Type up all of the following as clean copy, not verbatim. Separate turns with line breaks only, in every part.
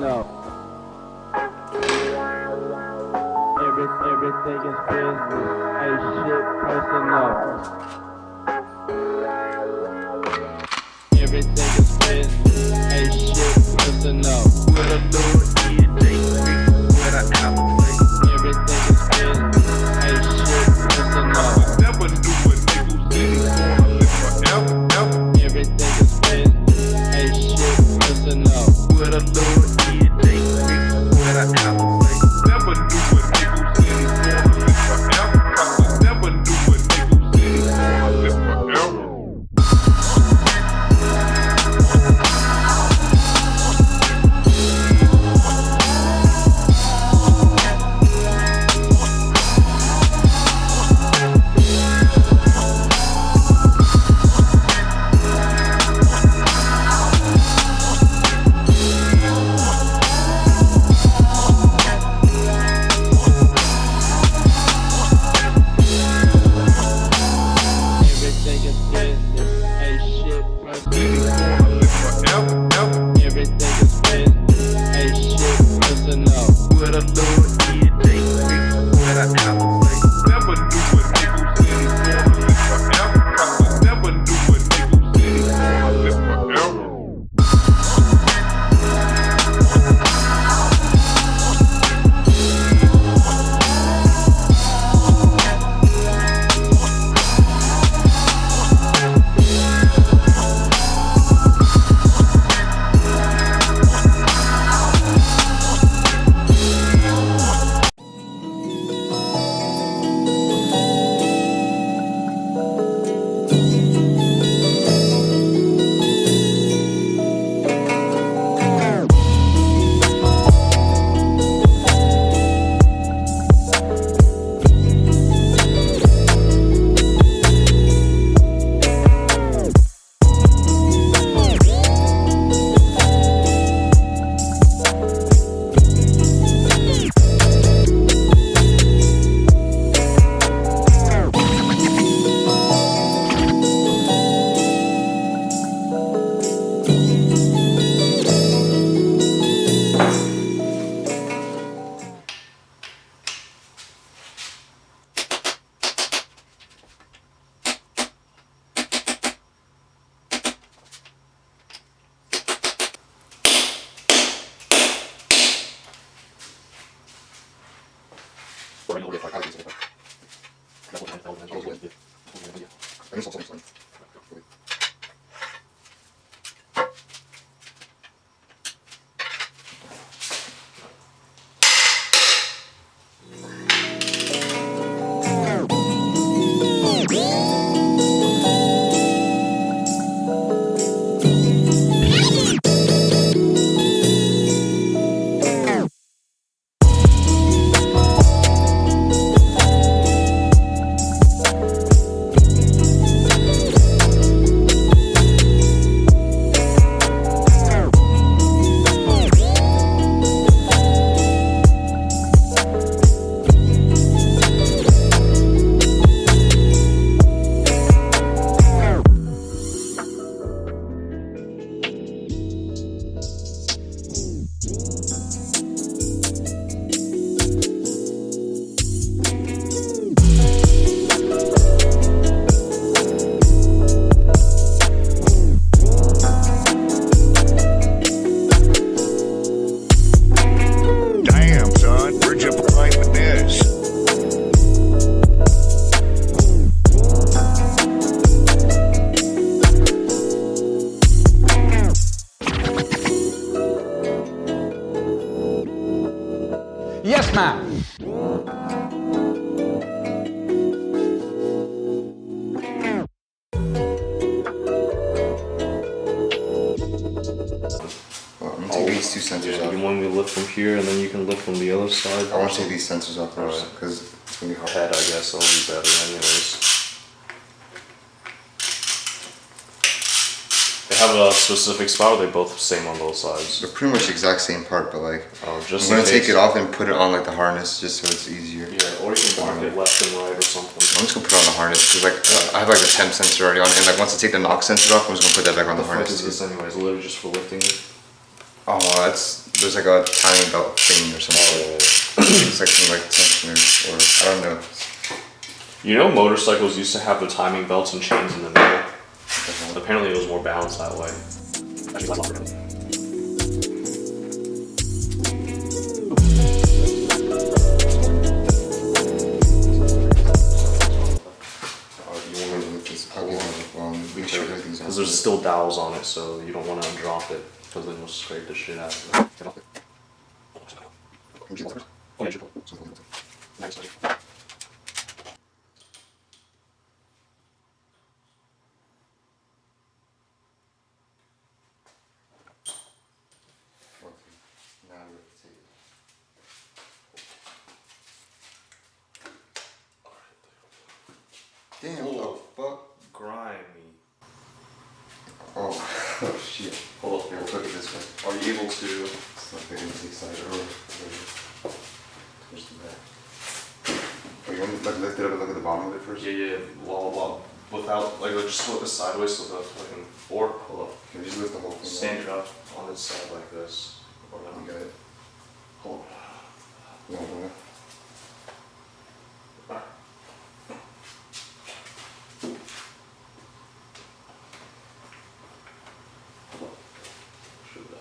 personal. Everything is business. Ain't shit personal. Everything is business. Ain't shit personal.
With a little EJ, with an apple face.
Everything is business. Ain't shit personal.
Never knew a nigga said he's gonna live forever, ever.
Everything is business. Ain't shit personal.
With a little EJ, with an apple face. Never knew a nigga said he's gonna live forever. Never knew a nigga said he's gonna live forever.
Everything is business. Ain't shit personal. Everything is business. Ain't shit personal.
With a little EJ, with an apple face. Never knew a nigga said he's gonna live forever. Never knew a nigga said he's gonna live forever. Damn, son, where'd you find this?
Yes, ma'am.
Well, I'm gonna take these two sensors off.
You want me to lift from here and then you can lift from the other side?
I want to take these sensors off first because it's gonna be hard.
Head, I guess, that'll be better anyways. They have a specific spot, or they both the same on both sides?
They're pretty much the exact same part, but like
Just
I'm
in
gonna take
case.
it off and put it on like the harness just so it's easier.
Yeah, or you can mark it left and right or something.
I'm just gonna put it on the harness because like I have like the temp sensor already on, and like once I take the knock sensor off, I'm just gonna put that back on the
What the fuck
harness.
is this anyways? Literally just for lifting it?
Oh, there's like a timing belt thing or something. It's like some like tensioner or I don't know.
You know, motorcycles used to have the timing belts and chains in the middle. Apparently, it was more balanced that way. Because there's still dowels on it, so you don't want to drop it, because then you'll scrape the shit out of it.
Damn, what the fuck?
Grimy.
Oh, oh shit.
Hold up,
Here, we'll cook it this way.
Are you able to?
It's like the inside side or towards the back. Oh, you want to lift it up and look at the bottom of it first?
Yeah. Well, without, like, just flip it sideways so that fucking, or, hold up.
Can you just lift the whole thing
Stand it up on its side like this. Or
up?
no.
You got it?
Hold
No, no.
on. Should the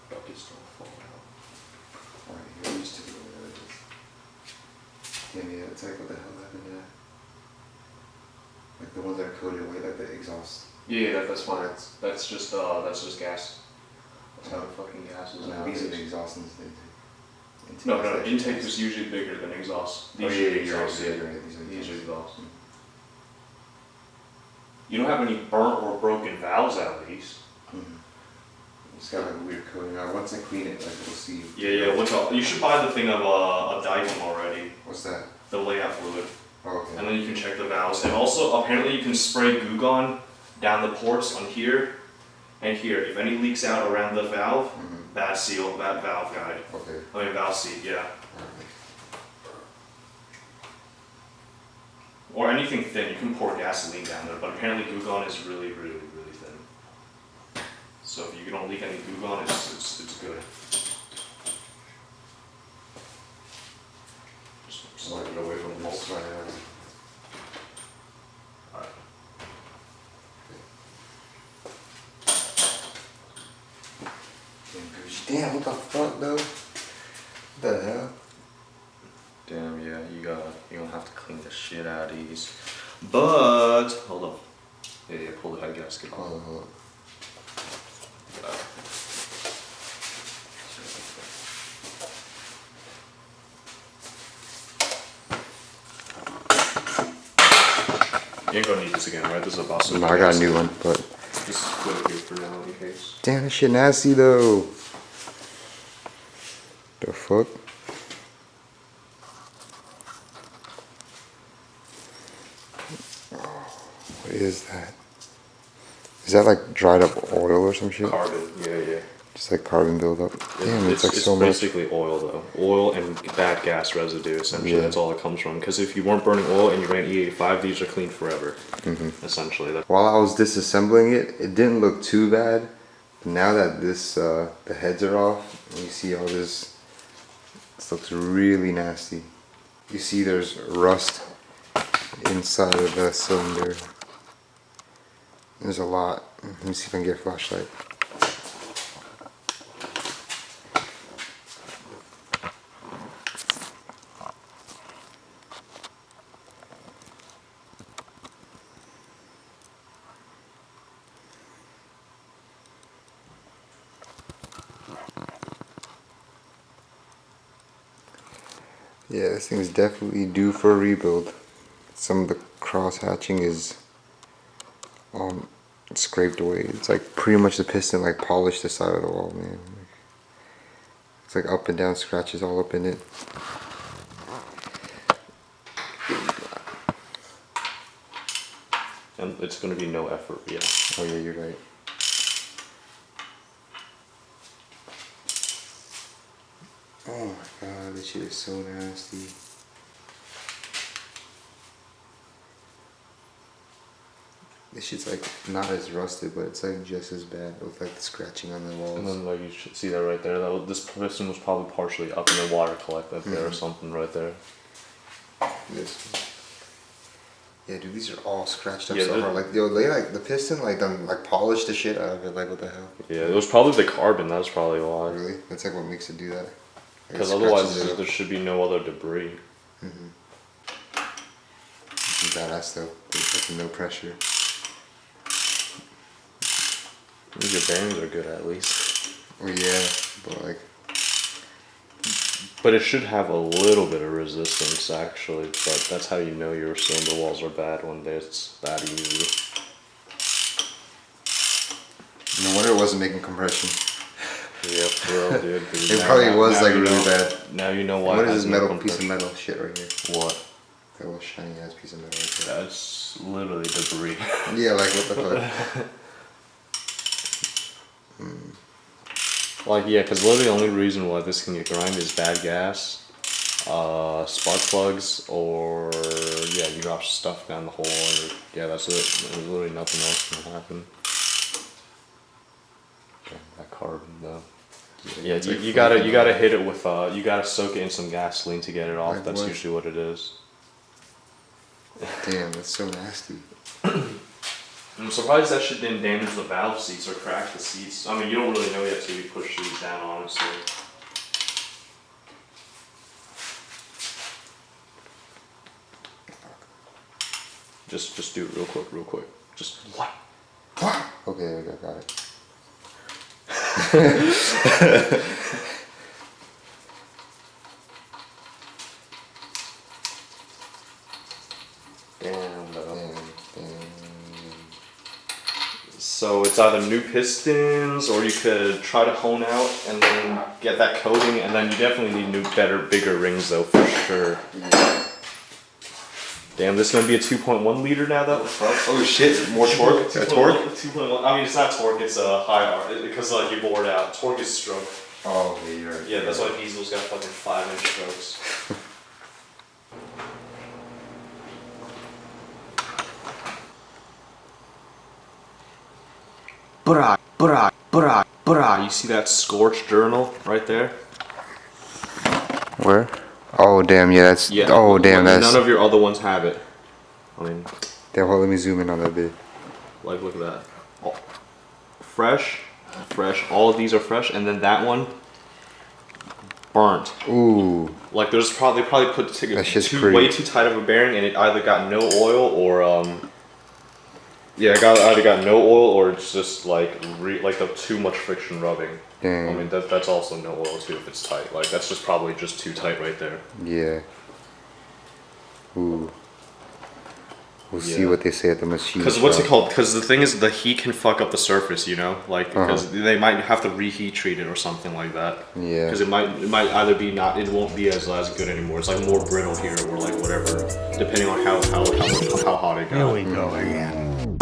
buckets don't fall out.
Alright, you're used to doing it. Yeah, it's like what the hell happened to that? Like the ones that are coated away, like the exhaust.
Yeah, that's fine. That's just gas. That's how the fucking gas is
No,
now.
these are the exhaust intake.
No, intake is usually bigger than exhaust. These are the exhaust,
you're right.
These are exhaust. You don't have any burnt or broken valves at least.
It's got like a weird coating. Once I clean it, like we'll see.
Yeah. You should buy the thing of a Dyson already.
What's that?
The layout fluid.
Oh, okay.
And then you can check the valves. And also, apparently you can spray Goo Gone down the ports on here and here. If any leaks out around the valve, bad seal, bad valve guide.
Okay.
I mean valve seat, yeah.
Alright.
Or anything thin, you can pour gasoline down there, but apparently Goo Gone is really, really, really thin. So if you don't leak any Goo Gone, it's good. Just slide it away from the bolt. Alright.
Damn, what the fuck though? What the hell?
Damn, yeah, you're gonna have to clean the shit out of these. But, hold on. Yeah, pull the head gasket off.
Hold on.
You ain't gonna need this again, right? This is a boss.
No, I got a new one, but.
Just put it here for now in case.
Damn, this shit nasty though. The fuck? What is that? Is that like dried up oil or some shit?
Carbon, yeah.
Just like carbon buildup. Damn, it's like so much.
It's basically oil though. Oil and bad gas residue, essentially.
Yeah.
That's all it comes from. Because if you weren't burning oil and you ran E85, these are clean forever. Essentially.
While I was disassembling it, it didn't look too bad. But now that this, the heads are off, and you see all this looks really nasty. You see there's rust inside of the cylinder. There's a lot. Let me see if I can get a flashlight. Yeah, this thing is definitely due for a rebuild. Some of the cross hatching is scraped away. It's like pretty much the piston like polished the side of the wall, man. It's like up and down scratches all up in it.
And it's gonna be no effort, yeah.
Oh yeah, you're right. Oh my god, this shit is so nasty. This shit's like not as rusted, but it's like just as bad with like the scratching on the walls.
And then like you should see that right there. This piston was probably partially up and the water collected there or something right there.
This one. Yeah, dude, these are all scratched up
Yeah,
so hard. Like, yo, they like the piston, like done like polished the shit out of it. Like, what the hell?
Yeah, it was probably the carbon. That's probably why.
Really? That's like what makes it do that. Like,
Because
it
otherwise,
scratches it up.
there should be no other debris.
This is badass though. There's like no pressure.
Your bearings are good at least.
Oh yeah, but like.
But it should have a little bit of resistance actually, but that's how you know your cylinder walls are bad when it's that easy.
No wonder it wasn't making compression.
Yeah, for real, dude.
It probably was like really bad.
Now you know why.
What
it
is
has
this
no
metal piece of
compression.
metal shit right here?
What?
That little shiny ass piece of metal right there.
That's literally debris.
Yeah, like what the fuck?
Like, yeah, because literally the only reason why this can get grimed is bad gas, spark plugs, or, yeah, you drop stuff down the hole, or, yeah, that's it. There's literally nothing else can happen. Okay, that carbon, though. Yeah,
It's like
you gotta hit it with, you gotta soak it in some gasoline to get it off.
Like
That's
what?
usually what it is.
Damn, that's so nasty.
I'm surprised that shit didn't damage the valve seats or crack the seats. I mean, you don't really know yet till you push these down, honestly. Just do it real quick. Just what?
Okay, I got it.
Damn, though.
Damn.
So it's either new pistons, or you could try to hone out and then get that coating, and then you definitely need new, better, bigger rings though, for sure. Damn, this is gonna be a 2.1 liter now though?
Oh shit, more torque? That torque?
2.1, I mean it's not torque, it's a high R, because like you bore it out. Torque is stroke.
Oh, yeah, you're right.
Yeah, that's why diesel's got fucking 5-inch strokes. You see that scorched journal right there?
Where? Oh, damn, yeah, that's.
Yeah.
Oh, damn, that's.
None of your other ones have it. I mean,
Damn, hold, let me zoom in on that bit.
like, look at that. Oh, fresh. All of these are fresh, and then that one, burnt.
Ooh.
Like, there's probably put
That's just
way too tight of a bearing, and it either got no oil or yeah, it either got no oil or it's just like too much friction rubbing.
Dang.
I mean that's also no oil too if it's tight. Like that's just probably just too tight right there.
Yeah. Ooh. We'll see
Yeah.
what they say at the machine.
Because what's it
shop.
called? Because the thing is, the heat can fuck up the surface, you know, like because they might have to reheat treat it or something like that.
Yeah.
Because it might either be it won't be as good anymore. It's like more brittle here or like whatever, depending on how hot it got.
Here we go again.